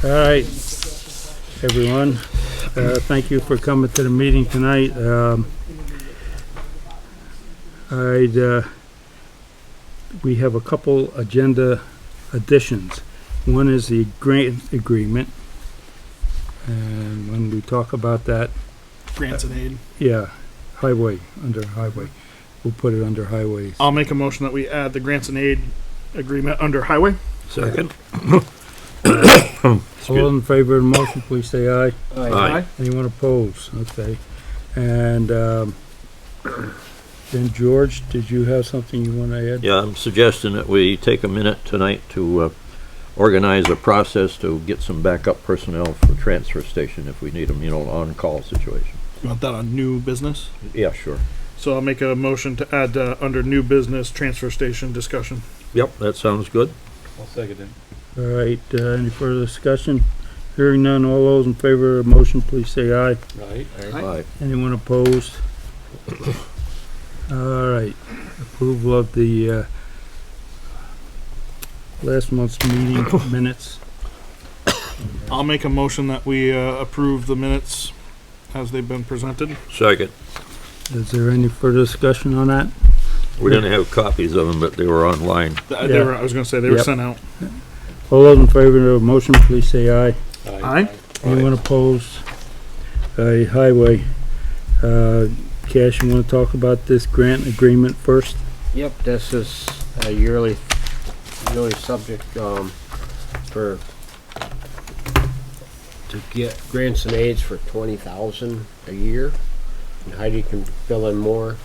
All right, everyone. Thank you for coming to the meeting tonight. We have a couple agenda additions. One is the grant agreement, and when we talk about that, Grants and aid. yeah, under highway. We'll put it under highways. I'll make a motion that we add the grants and aid agreement under highway. Second. All in favor of the motion, please say aye. Aye. Anyone opposed? Okay. And then George, did you have something you want to add? Yeah, I'm suggesting that we take a minute tonight to organize a process to get some backup personnel for transfer station if we need them, on-call situation. You want that on new business? Yeah, sure. So I'll make a motion to add under new business transfer station discussion. Yep, that sounds good. I'll second it. All right, any further discussion? Hearing none, all those in favor of the motion, please say aye. Aye. Aye. Anyone opposed? All right, approval of the last month's meeting minutes. I'll make a motion that we approve the minutes as they've been presented. Second. Is there any further discussion on that? We didn't have copies of them, but they were online. They were, I was going to say they were Yep. sent out. All those in favor of the motion, please say aye. Aye. Anyone opposed? Highway. Cash, you want to talk about this grant agreement first? Yep, this is a yearly subject, to get grants and aids for $20,000 a year. And Heidi can fill in more.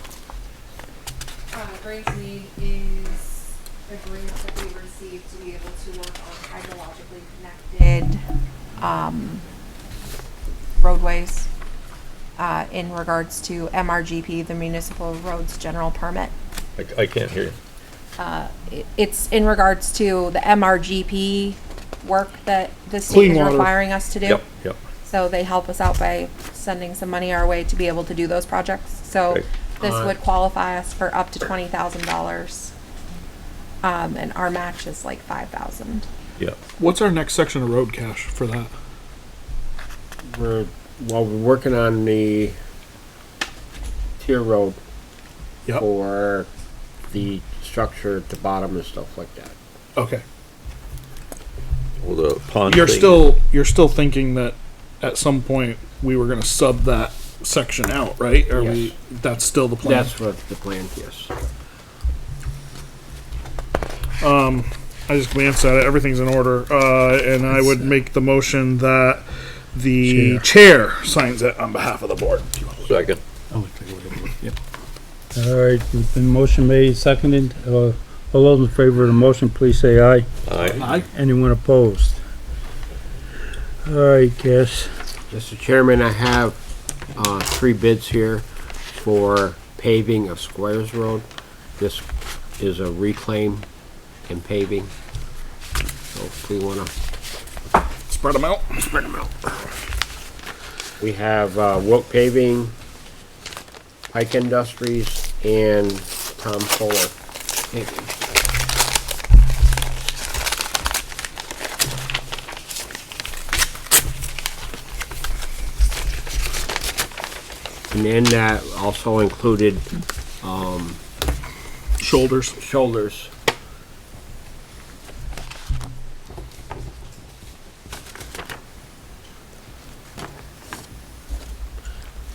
Grants and aid is a grant that we received to be able to work on hydrologically connected roadways in regards to MRGP, the Municipal Roads General Permit. I can't hear you. It's in regards to the MRGP work that the state Clean is water. requiring us to do. Yep. So they help us out by sending some money our way to be able to do those projects. So Okay. this would qualify us for up to $20,000. And our match is like $5,000. Yeah. What's our next section of road cash for that? We're working on the tier road Yep. for the structure at the bottom and stuff like that. Okay. Well, the pond You're thing- still thinking that at some point we were going to sub that section out, right? Or Yes. that's still the plan. That's what the plan is. I just glanced at it. Everything's in order. And I would make the motion that the chair signs it on behalf of the board. Second. All right, there's been motion made, seconded. All those in favor of the motion, please say aye. Aye. Anyone opposed? All right, Cash. Mr. Chairman, I have 3 bids here for paving of Squares Road. This is a reclaim and paving. So if we want to Spread them out. spread them out. We have Wilk Paving, Pike Industries, and Tom Fuller Paving. And then that also included Shoulders. shoulders.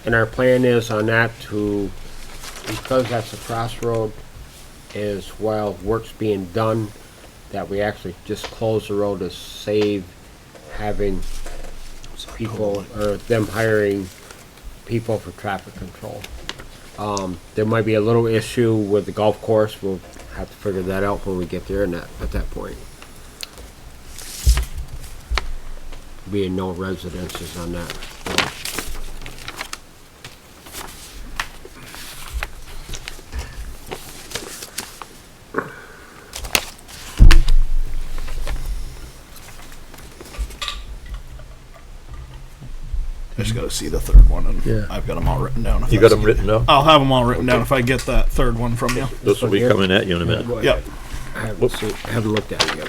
And our plan is on that to, because that's a crossroad, is while work's being done, that we actually just close the road to save having people, or them hiring people for traffic control. There might be a little issue with the golf course. We'll have to figure that out when we get there and at that point. Being no residences on that. I just got to see the third one, and Yeah. I've got them all written down. If You got them written down? I'll have them all written down if I get that third one from you. This will be coming at you in a minute. Yep. I haven't looked at it yet.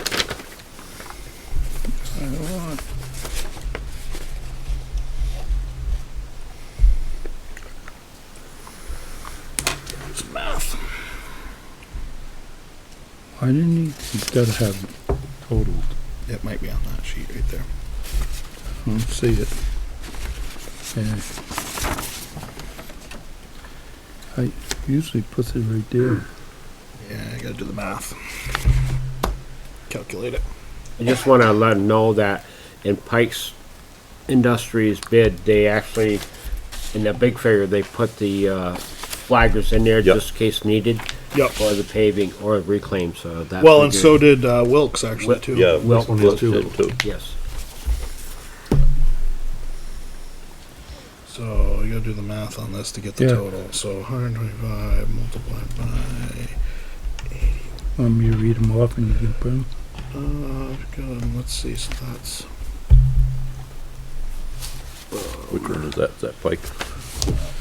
I didn't need, he's gotta have it totaled. It might be on that sheet right there. I don't see it. Yeah. I usually puts it right there. Yeah, I gotta do the math. Calculate it. I just wanna let them know that in Pike's Industries bid, they actually, in the big figure, they put the, flaggers in there Yep. just in case needed. Yep. For the paving or reclaim, so that. Well, and figure- so did Wilkes actually too. Yeah, Well, Wilkes did too. Yes. So you gotta do the math on this to get the Yeah. total. So 125 multiplied by Want me to read them off and you can put them? good, let's see. So that's Which one is that? Is that Pike?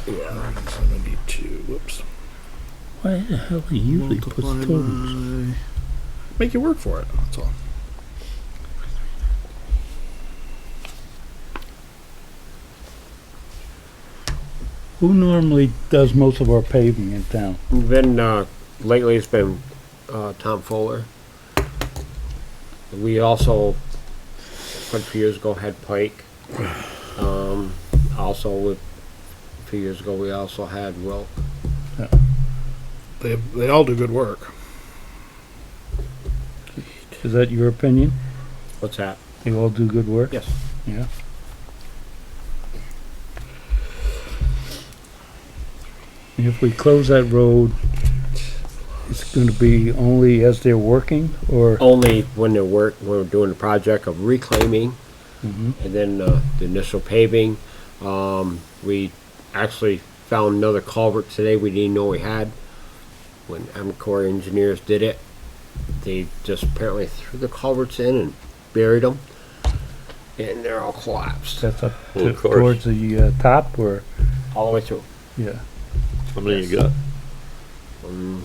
172. Whoops. Why the hell he usually puts Multiplied totals? by- Make you work for it. That's all. Who normally does most of our paving in town? Been, lately it's been, Tom Fuller. We also, quite a few years ago, had Pike. Also, a few years ago, we also had Wilk. They all do good work. Is that your opinion? What's that? They all do good work? Yes. Yeah. And if we close that road, it's gonna be only as they're working, or? Only when when we're doing the project of reclaiming, Mhm. and then, the initial paving. We actually found another culvert today we didn't know we had. When Corps engineers did it, they just apparently threw the culverts in and buried them, and they're all collapsed That's up Well, of course. towards the top, or, all the way through. yeah. How many you got? 1,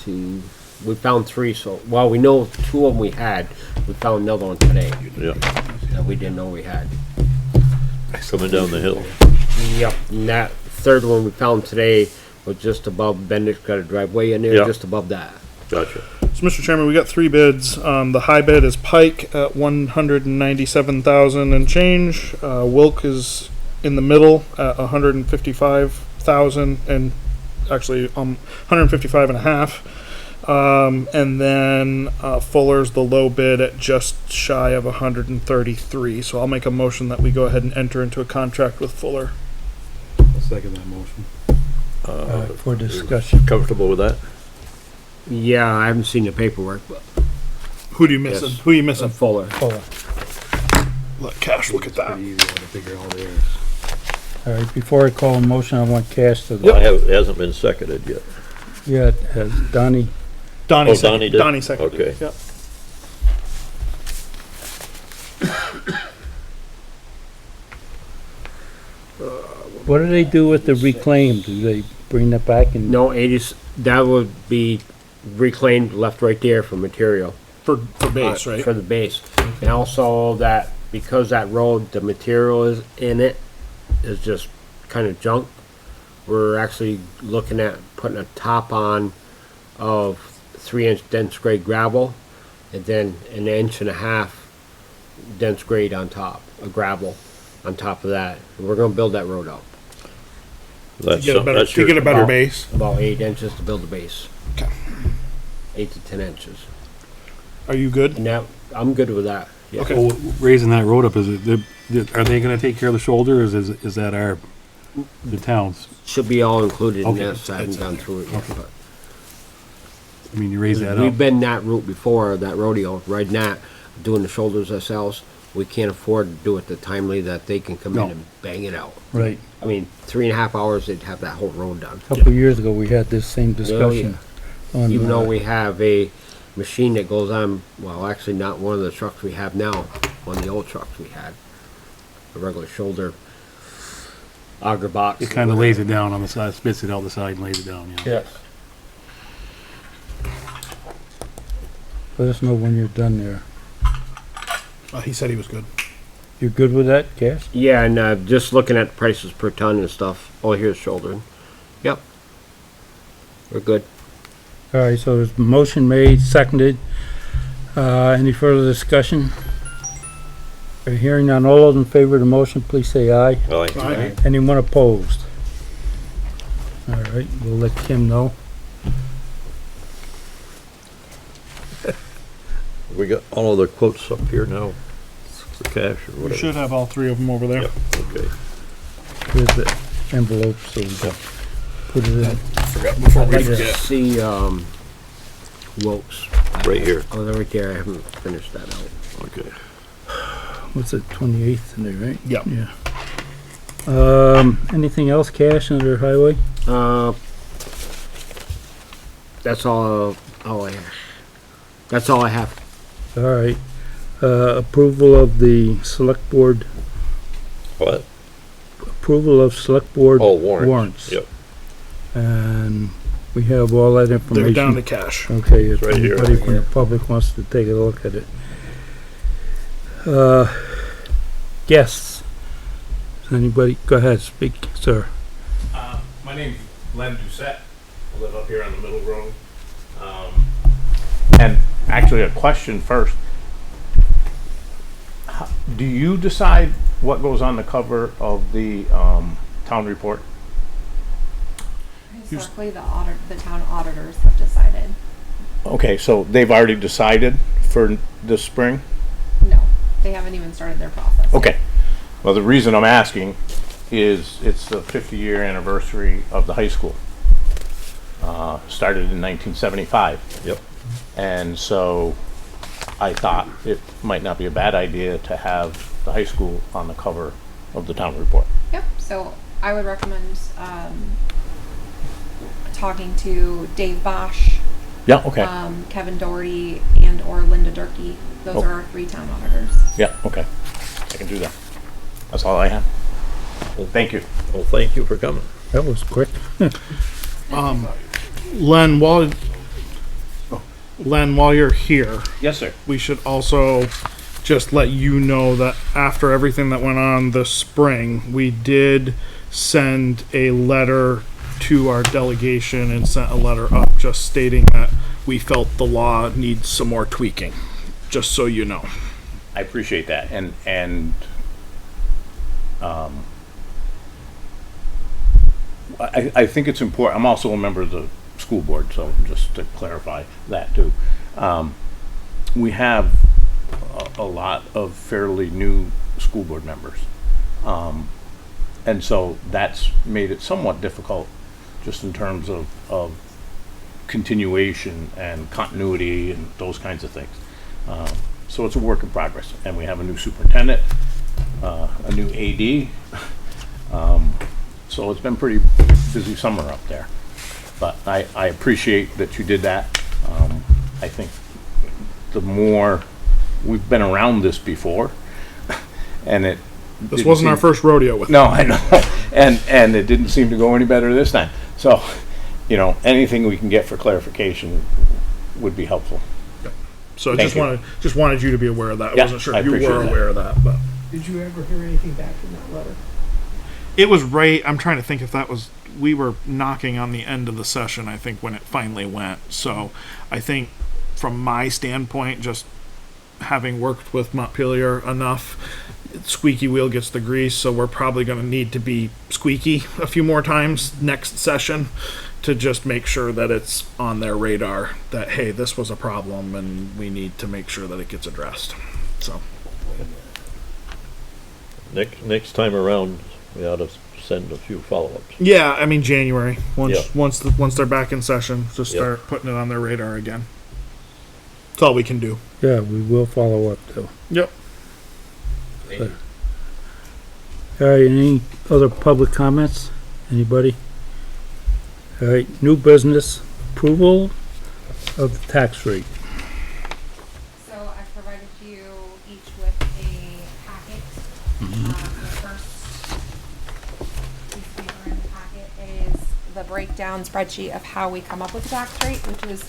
2. We found 3. So, well, we know 2 of them we had. We found another one today Yeah, that we didn't know we had. coming down the hill. Yep. And that third one we found today was just above Bendick's got a driveway in there, Yeah. just above that. Gotcha. So, Mr. Chairman, we got 3 bids. The high bid is Pike at 197,000 and change. Wilk is in the middle at 155,000 and actually 155 and a half. And then Fuller's the low bid at just shy of 133. So I'll make a motion that we go ahead and enter into a contract with Fuller. I'll second that motion. For discussion. Comfortable with that? Yeah, I haven't seen the paperwork, but Who do you missing? Yes. Who are you missing? Fuller. Let Cash look at that. Pretty easy to figure all theirs. All right, before I call a motion, I want Cash to, It hasn't been seconded yet. yeah, it has Donnie. Donnie Oh, second. Donnie did? Donnie second. Okay. Yep. What do they do with the reclaim? Do they bring that back and? No, 80s. That would be reclaimed, left right there for material. For base, right? For the base. And also that, because that road, the material is in it, is just kind of junk. We're actually looking at putting a top on of 3-inch dense grade gravel, and then 1.5 inch dense grade on top, of gravel on top of that. And we're gonna build that road up. To get a better About- base. About 8 inches to build the base. Okay. 8 to 10 inches. Are you good? And that, I'm good with that. Yeah. Okay. Well, raising that road up, are they gonna take care of the shoulder, or is that the town's? Should be all included in Okay. this. I haven't gone through it yet, but. I mean, you raise that We've up. been that route before, that rodeo, riding that, doing the shoulders ourselves. We can't afford to do it the timely that they can come No. in and bang it out. Right. I mean, 3.5 hours, they'd have that whole road done. A couple of years ago, we had this same discussion. on, Even though we have a machine that goes on, well, actually not one of the trucks we have now, one of the old trucks we had. A regular shoulder auger box. It kinda lays it down on the side, spits it out the side and lays it down, yeah. Yes. Let us know when you're done there. He said he was good. You're good with that, Cash? Yeah, and just looking at the prices per ton and stuff. Oh, here's shouldering. Yep. We're good. All right, so there's motion made, seconded. Any further discussion? Hearing none, all those in favor of the motion, please say aye. Aye. Anyone opposed? All right, we'll let Kim know. We got all of the quotes up here now for cash or We whatever. should have all three of them over there. Yep, okay. Here's the envelope, so we can put it in. Forgot before we I'd like to forget. see, Wilkes. Right here. Oh, they're right there, I haven't finished that out. Okay. What's it, 28th in there, right? Yep. Yeah. Anything else cash under highway? That's all I have. That's all I have. All right. Approval of the select board, What? approval of select board Oh, warrants. warrants. Yep. And we have all that They're information. down to cash. Okay, if right here. anybody from the public wants to take a look at it. Guests. Does anybody, go ahead, speak, sir. My name's Len Doucette. I live up here on the Middle Road. And actually, a question first. Do you decide what goes on the cover of the town report? Historically, the town auditors have decided. Okay, so they've already decided for this spring? No, they haven't even started their process. yet. Okay. Well, the reason I'm asking is it's the 50-year anniversary of the high school. Started in 1975. Yep. And so I thought it might not be a bad idea to have the high school on the cover of the town report. Yep, so I would recommend, talking to Dave Bosch, Yeah, okay. Kevin Doherty, and or Linda Durkee. Those Oh. are our 3 town auditors. Yeah, okay. I can do that. That's all I have. Thank you. Well, thank you for coming. That was quick. Len, while you're here, Yes, sir. we should also just let you know that after everything that went on this spring, we did send a letter to our delegation and sent a letter up just stating that we felt the law needs some more tweaking, just so you know. I appreciate that. I think it's important. I'm also a member of the school board, so just to clarify that too. We have a lot of fairly new school board members. And so that's made it somewhat difficult just in terms of continuation and continuity and those kinds of things. So it's a work in progress, and we have a new superintendent, a new AD. So it's been pretty busy summer up there. But I appreciate that you did that. I think the more, we've been around this before, and it. This didn't wasn't our seem- first rodeo with it. No, I know, and it didn't seem to go any better this time. So, anything we can get for clarification would be helpful. So I Thank just wanted you to be aware of that. I Yeah, wasn't sure I if you appreciate were that. aware of that, but Did you ever hear anything back from that letter? it was right. I'm trying to think if that was, we were knocking on the end of the session, I think, when it finally went. So I think from my standpoint, just having worked with Montpelier enough, squeaky wheel gets the grease. So we're probably going to need to be squeaky a few more times next session to just make sure that it's on their radar that, hey, this was a problem and we need to make sure that it gets addressed. So Next time around, we ought to send a few follow-ups. yeah, I mean, January, Yeah. once they're back in session, just Yeah. start putting it on their radar again. That's all we can do. Yeah, we will follow up though. Yep. All right, any other public comments? Anybody? All right, new business, approval of the tax rate. So I provided you each with a packet. The first piece of paper in the packet is the breakdown spreadsheet of how we come up with the tax rate, which is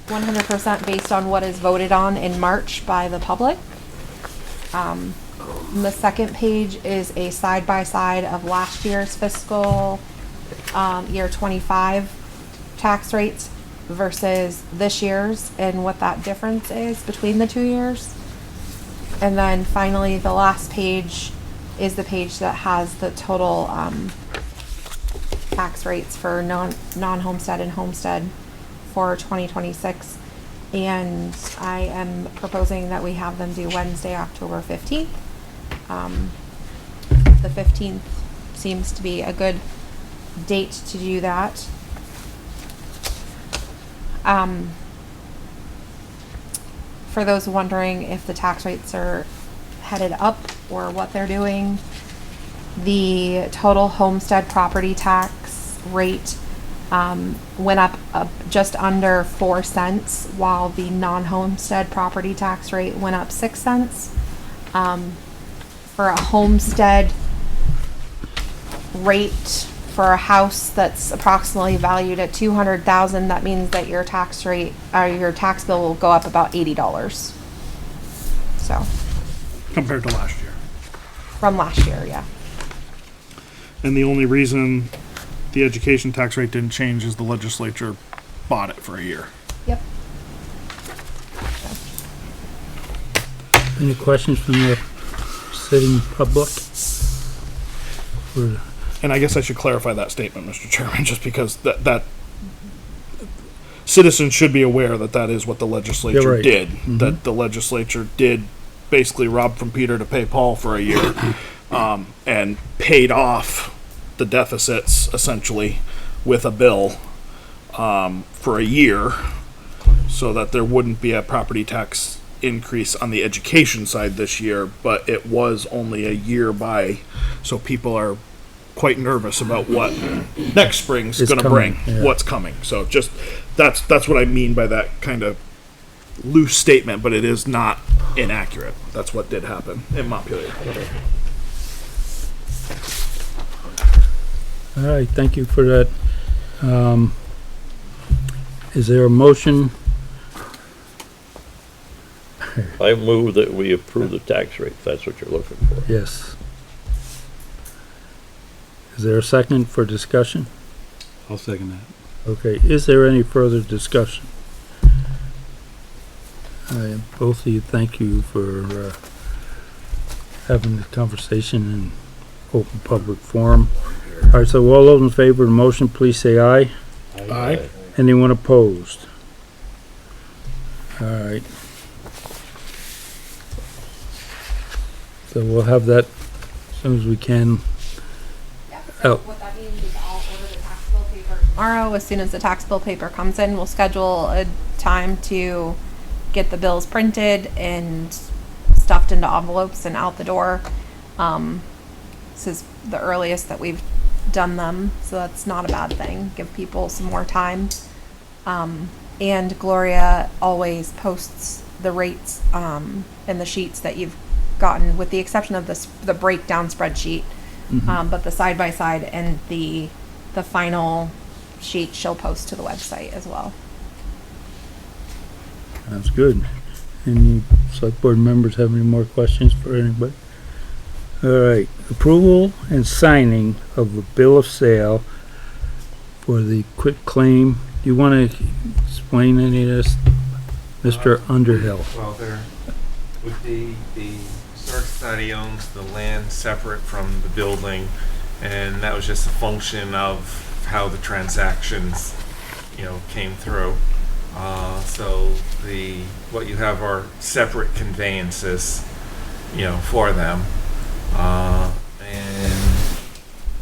100% based on what is voted on in March by the public. The second page is a side-by-side of last year's fiscal year 25 tax rates versus this year's and what that difference is between the 2 years. And then finally, the last page is the page that has the total tax rates for non-homestead and homestead for 2026. And I am proposing that we have them due Wednesday, October 15th. The 15th seems to be a good date to do that. For those wondering if the tax rates are headed up or what they're doing, the total homestead property tax rate went up just under 4 cents, while the non-homestead property tax rate went up 6 cents. For a homestead rate for a house that's approximately valued at $200,000, that means that your tax rate, your tax bill will go up about $80. So, Compared to last year. from last year, yeah. And the only reason the education tax rate didn't change is the legislature bought it for a year. Yep. Any questions from the sitting public? Or- And I guess I should clarify that statement, Mr. Chairman, just because that citizens should be aware that that is what the legislature Yeah, right. did. That the legislature did basically rob from Peter to pay Paul for a year, and paid off the deficits essentially with a bill for a year, so that there wouldn't be a property tax increase on the education side this year, but it was only a year by, so people are quite nervous about what next spring's It's going to coming, bring, yeah. what's coming. So just that's what I mean by that kind of loose statement, but it is not inaccurate. That's what did happen in Montpelier. All right, thank you for that. Is there a motion? I move that we approve the tax rate, if that's what you're looking for. Yes. Is there a second for discussion? I'll second that. Okay, is there any further discussion? Both of you, thank you for having this conversation in open public forum. All right, so all those in favor of the motion, please say aye. Aye. Anyone opposed? All right. So we'll have that as soon as we can. So Oh. what that means is I'll order the tax bill paper tomorrow. As soon as the tax bill paper comes in, we'll schedule a time to get the bills printed and stuffed into envelopes and out the door. This is the earliest that we've done them, so that's not a bad thing. Give people some more time. And Gloria always posts the rates and the sheets that you've gotten, with the exception of the breakdown spreadsheet. But the side-by-side and the final sheet she'll post to the website as well. That's good. Any select board members have any more questions for anybody? All right, approval and signing of the bill of sale for the quit claim. Do you want to explain any of this, Mr. Underhill? Well, there would be the Historic Society owns the land separate from the building, and that was just a function of how the transactions, came through. So what you have are separate conveyances, for them, and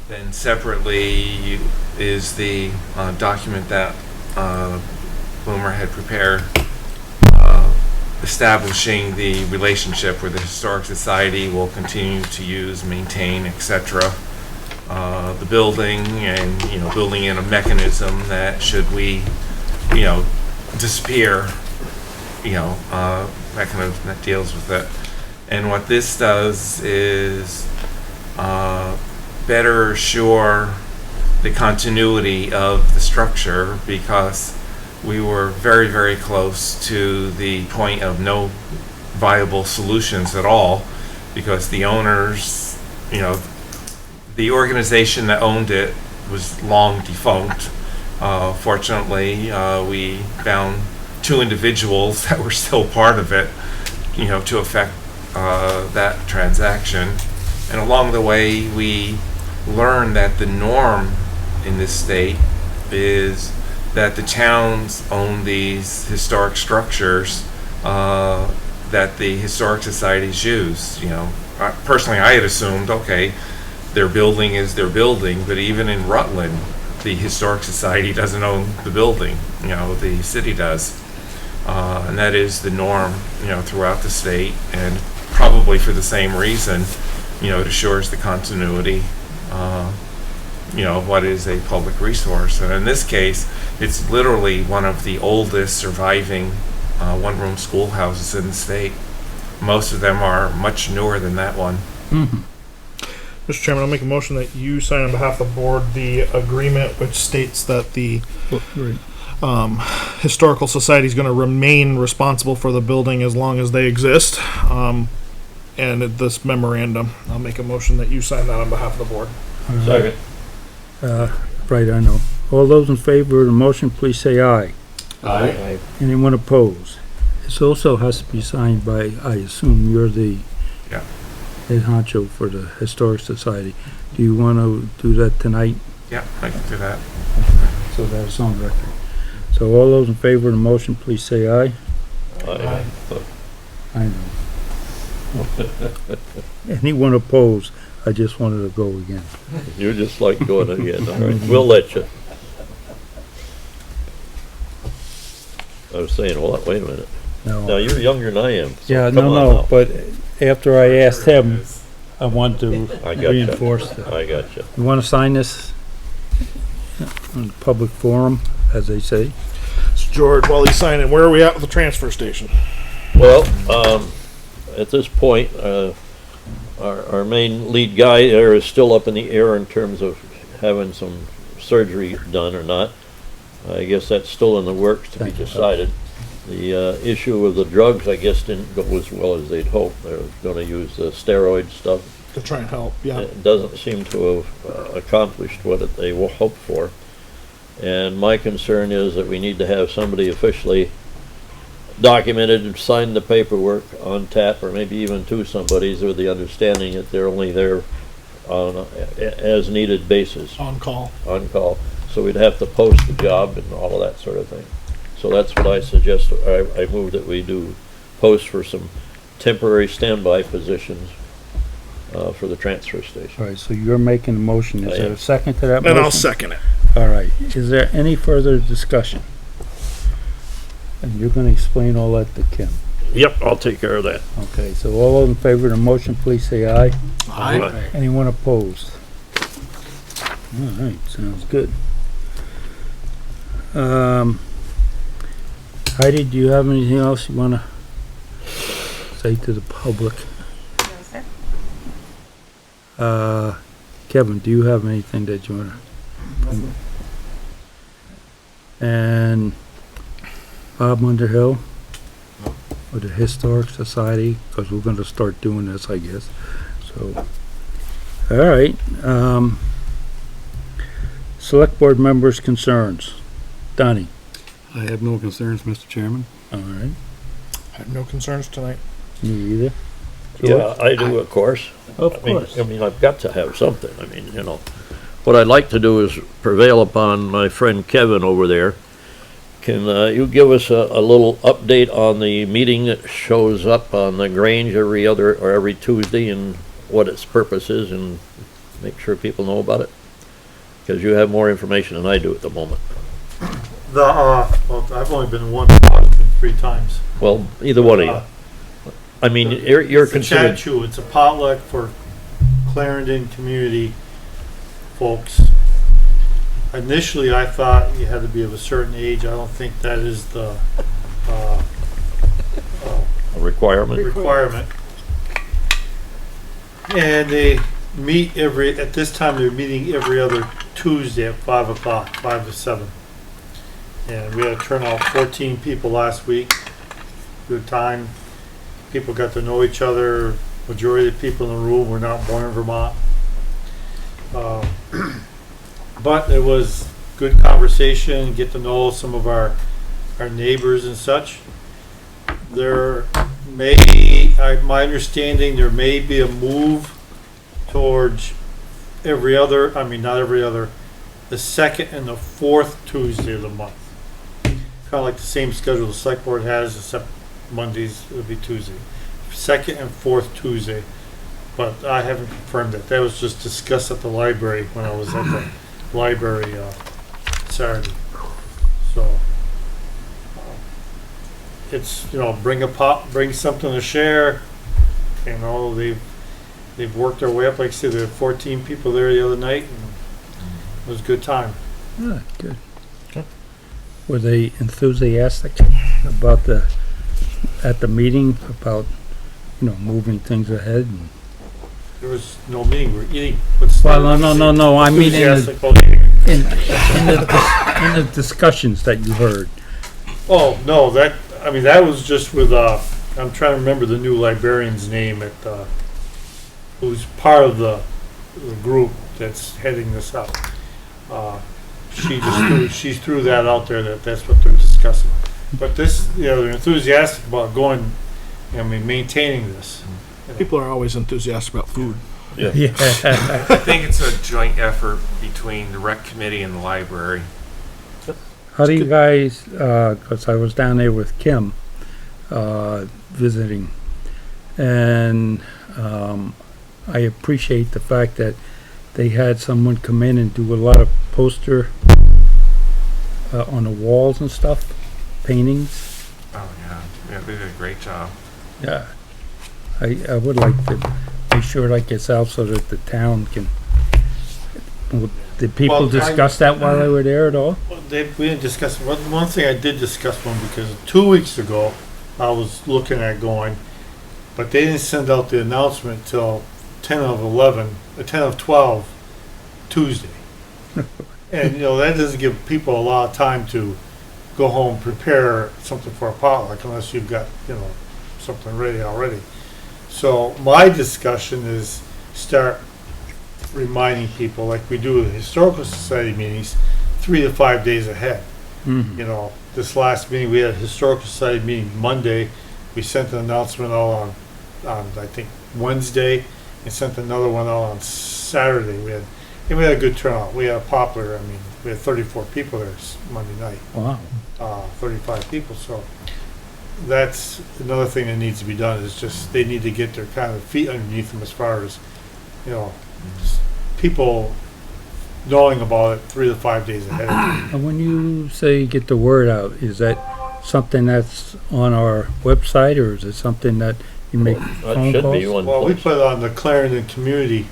then separately is the document that Boomer had prepared, establishing the relationship where the Historic Society will continue to use, maintain, etc. The building, and building in a mechanism that should we, disappear, mechanism that deals with it. And what this does is better assure the continuity of the structure, because we were very, very close to the point of no viable solutions at all, because the owners, the organization that owned it was long defunct, Fortunately, we found 2 individuals that were still part of it, to affect that transaction. And along the way, we learned that the norm in this state is that the towns own these historic structures that the historic societies use. Personally, I had assumed, okay, their building is their building, but even in Rutland, the historic society doesn't own the building. The city does, and that is the norm, throughout the state, and probably for the same reason, it assures the continuity, of what is a public resource. And in this case, it's literally one of the oldest surviving one-room schoolhouses in the state. Most of them are much newer than that one. Mr. Chairman, I'll make a motion that you sign on behalf of the board the agreement which states that the Historical Society is going to remain responsible for the building as long as they exist. And this memorandum, I'll make a motion that you sign that on behalf of the board. Second. Right, I know. All those in favor of the motion, please say aye. Aye. Anyone opposed? This also has to be signed by, I assume you're the Yeah. head honcho for the Historic Society. Do you want to do that tonight? Yeah, I can do that. So that's on record. So all those in favor of the motion, please say aye. Aye. I know. Anyone opposed? I just wanted to go again. You just like going again. All right, we'll let you. I was saying, well, wait a minute. Now, No. you're younger than I am. So Yeah, come on no, now. but after I asked him, I want to I gotcha. reinforce that. I got you. You want to sign this on the public forum, as they say? So George, while he's signing, where are we at with the transfer station? Well, at this point, our main lead guy there is still up in the air in terms of having some surgery done or not. I guess that's still in the works to be Thank you. decided. The issue of the drugs, I guess, didn't go as well as they'd hoped. They were gonna use the steroid stuff. To try and help, yeah. It doesn't seem to have accomplished what they hoped for. And my concern is that we need to have somebody officially documented and sign the paperwork on tap, or maybe even to somebody's, with the understanding that they're only there on a as needed basis, On call. on call. So we'd have to post the job and all of that sort of thing. So that's what I suggest. I move that we do post for some temporary standby positions for the transfer station. All right, so you're making a motion. Is I there am. a second to that motion? And I'll second it. All right. Is there any further discussion? And you're going to explain all that to Kim. Yep, I'll take care of that. Okay, so all those in favor of the motion, please say aye. Aye. Anyone opposed? All right, sounds good. Heidi, do you have anything else you want to say to the public? No, sir. Kevin, do you have anything that you want to? And Bob Underhill with the Historic Society, because we're going to start doing this, I guess. So, all right. Select board members' concerns. Donnie. I have no concerns, Mr. Chairman. All right. I have no concerns tonight. Me either. Yeah, I do, of course. Of I mean, course. I've got to have something. I mean, what I'd like to do is prevail upon my friend Kevin over there. Can you give us a little update on the meeting that shows up on the Grange every other or every Tuesday, and what its purpose is, and make sure people know about it? Because you have more information than I do at the moment. Well, I've only been one, I've been 3 times. Well, either one of you. I mean, you're It's a considered. Chachu, it's a potluck for Clarendon community folks. Initially, I thought you had to be of a certain age. I don't think that is the A requirement. requirement. And they meet at this time they're meeting every other Tuesday at 5 o'clock, 5 to 7. And we had a turnout, 14 people last week. Good time. People got to know each other. Majority of the people in the room were not born in Vermont. But it was good conversation, get to know some of our neighbors and such. There my understanding, there may be a move towards not every other, the second and the fourth Tuesday of the month. Kind of like the same schedule the select board has, except Mondays it'll be Tuesday. Second and fourth Tuesday, but I haven't confirmed it. That was just discussed at the library when I was at the library Saturday. So it's, bring something to share. They've worked their way up. Like I said, there were 14 people there the other night, and it was a good time. Ah, good. Were they enthusiastic about at the meeting about, moving things ahead? And There was no meeting. We're eating. well, no. I mean, Enthusiastic about eating. in the discussions that you heard. Oh, no, that was just with, I'm trying to remember the new librarian's name who's part of the group that's heading this up. She threw that out there that's what they're discussing. But they're enthusiastic about maintaining this. People are always enthusiastic about food. Yeah. I think it's a joint effort between the rec committee and the library. How do you guys, because I was down there with Kim, visiting, and I appreciate the fact that they had someone come in and do a lot of poster on the walls and stuff, paintings. Oh, yeah, they did a great job. Yeah. I would like to make sure that gets out so that the town can, did people discuss that while they were there at all? We didn't discuss it. One thing I did discuss because 2 weeks ago I was looking at going, but they didn't send out the announcement till 10 of 12 Tuesday. And that doesn't give people a lot of time to go home, prepare something for a potluck unless you've got, something ready already. So my discussion is start reminding people like we do with the Historical Society meetings 3 to 5 days ahead. Mm-hmm. This last meeting, we had a Historical Society meeting Monday. We sent an announcement out on I think Wednesday, and sent another one out on Saturday. We had a good turnout. We had a popular, we had 34 people there Monday night. Wow. 35 people, so that's another thing that needs to be done is just they need to get their kind of feet underneath them as far as, people knowing about it 3 to 5 days ahead. And when you say get the word out, is that something that's on our website, or is it something that you make That phone should be calls? one Well, we place. put it on the Clarendon community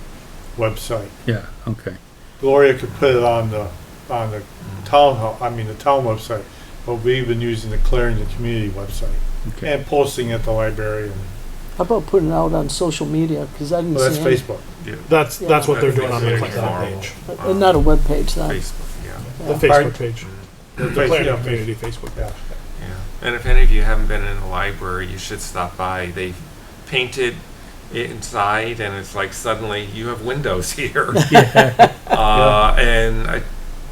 website. Yeah, okay. Gloria could put it on the town the town website, but we've been using the Clarendon community website Okay. and posting at the library. How about putting it out on social media? Because I didn't Well, that's see any. Facebook. That's Yeah. what they're doing on the Facebook Clarendon page. Not a web page, then. Facebook, yeah. The Yeah. Facebook page. The The Clarendon yeah, community Facebook Yeah. page. Yeah, and if any of you haven't been in the library, you should stop by. They've painted it inside, and it's like suddenly you have windows here. And I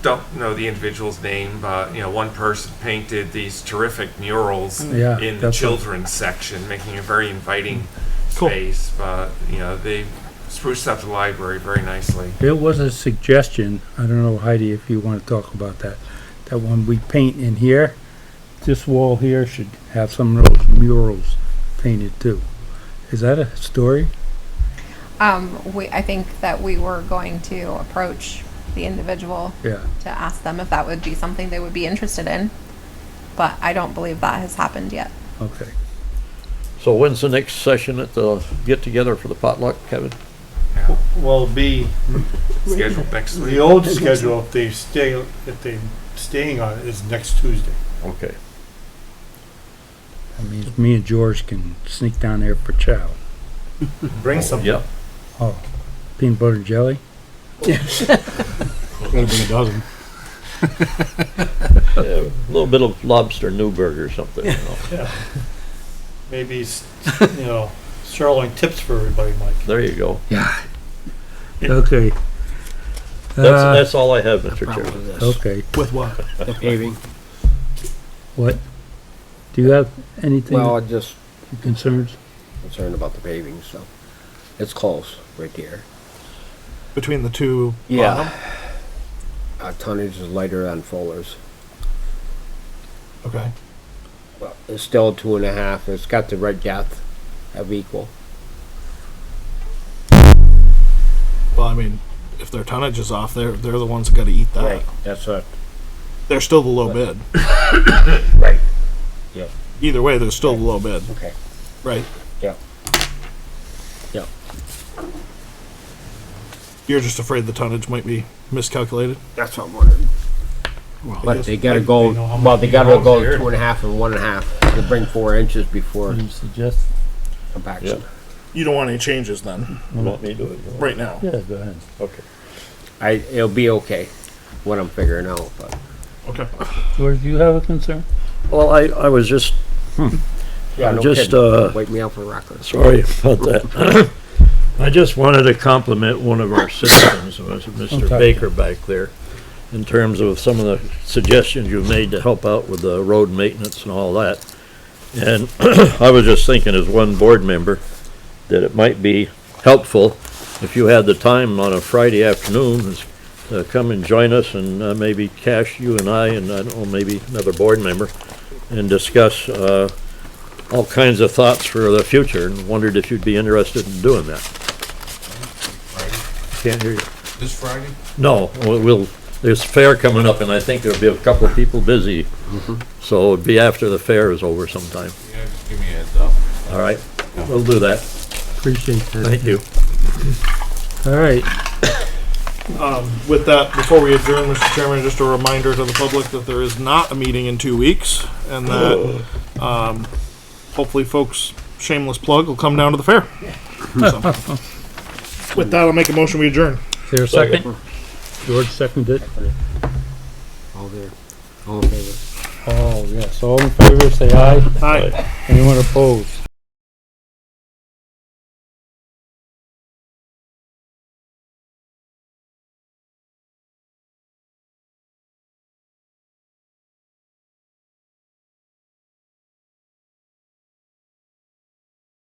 don't know the individual's name, but one person painted these terrific murals Yeah, in the that's children's section, making a very inviting Cool. space. But they spruced up the library very nicely. There was a suggestion, I don't know, Heidi, if you want to talk about that when we paint in here, this wall here should have some of those murals painted too. Is that a story? I think that we were going to approach the individual Yeah. to ask them if that would be something they would be interested in, but I don't believe that has happened yet. Okay. So when's the next session at the get-together for the potluck, Kevin? Yeah. Well, it'll be Scheduled next week. the old schedule if they're staying on it is next Tuesday. Okay. I mean, me and George can sneak down there for chow. Bring something. Yep. Oh, peanut butter and jelly? Gotta bring a dozen. Yeah, a little bit of lobster Newburger or something. Yeah. Maybe sirloin tips for everybody, Mike. There you go. Okay. That's all I have, Mr. Problem Chairman. with this, Okay, With what? the paving. what? Do you have anything, Well, I'm just concerns? concerned about the paving, so it's close right there. Between the two? Yeah. Tonnage is lighter on fullers. Okay. Well, it's still 2.5. It's got the right depth of equal. Well, I mean, if their tonnage is off, they're the ones that gotta eat that. Right. That's what. They're still the low bid. Right. Either way, they're still the low bid, Okay. right? Yeah. Yeah. You're just afraid the tonnage might be miscalculated? That's what I'm wondering. But they gotta go. Well, they gotta go 2.5 and 1.5 to bring 4 inches before What do you suggest? compaction. You don't want any changes then, You want me to do it? right now? Yeah, go ahead. Okay. It'll be okay. What I'm figuring out, but Okay. George, do you have a concern? Well, I was just, yeah, no just, kidding. Wake me up for records. sorry about that. I just wanted to compliment one of our citizens, was Mr. Okay. Baker back there, in terms of some of the suggestions you made to help out with the road maintenance and all that. And I was just thinking as one board member that it might be helpful if you had the time on a Friday afternoon to come and join us and maybe Cash, you and I don't know, maybe another board member, and discuss all kinds of thoughts for the future, and wondered if you'd be interested in doing that. Can't hear you. This Friday? No, there's fair coming up, and I think there'll be a couple of people busy. So it'd be after the fair is over sometime. Yeah, just give me a heads up. All right, we'll do that. Appreciate that. Thank you. All right, With that, before we adjourn, Mr. Chairman, just a reminder to the public that there is not a meeting in 2 weeks, and that, hopefully folks, shameless plug, will come down to the fair. So, with that, I'll make a motion, we adjourn. is there a second? George seconded it. All there. All in favor. Oh, yes, all in favor, say aye. Aye. Anyone opposed?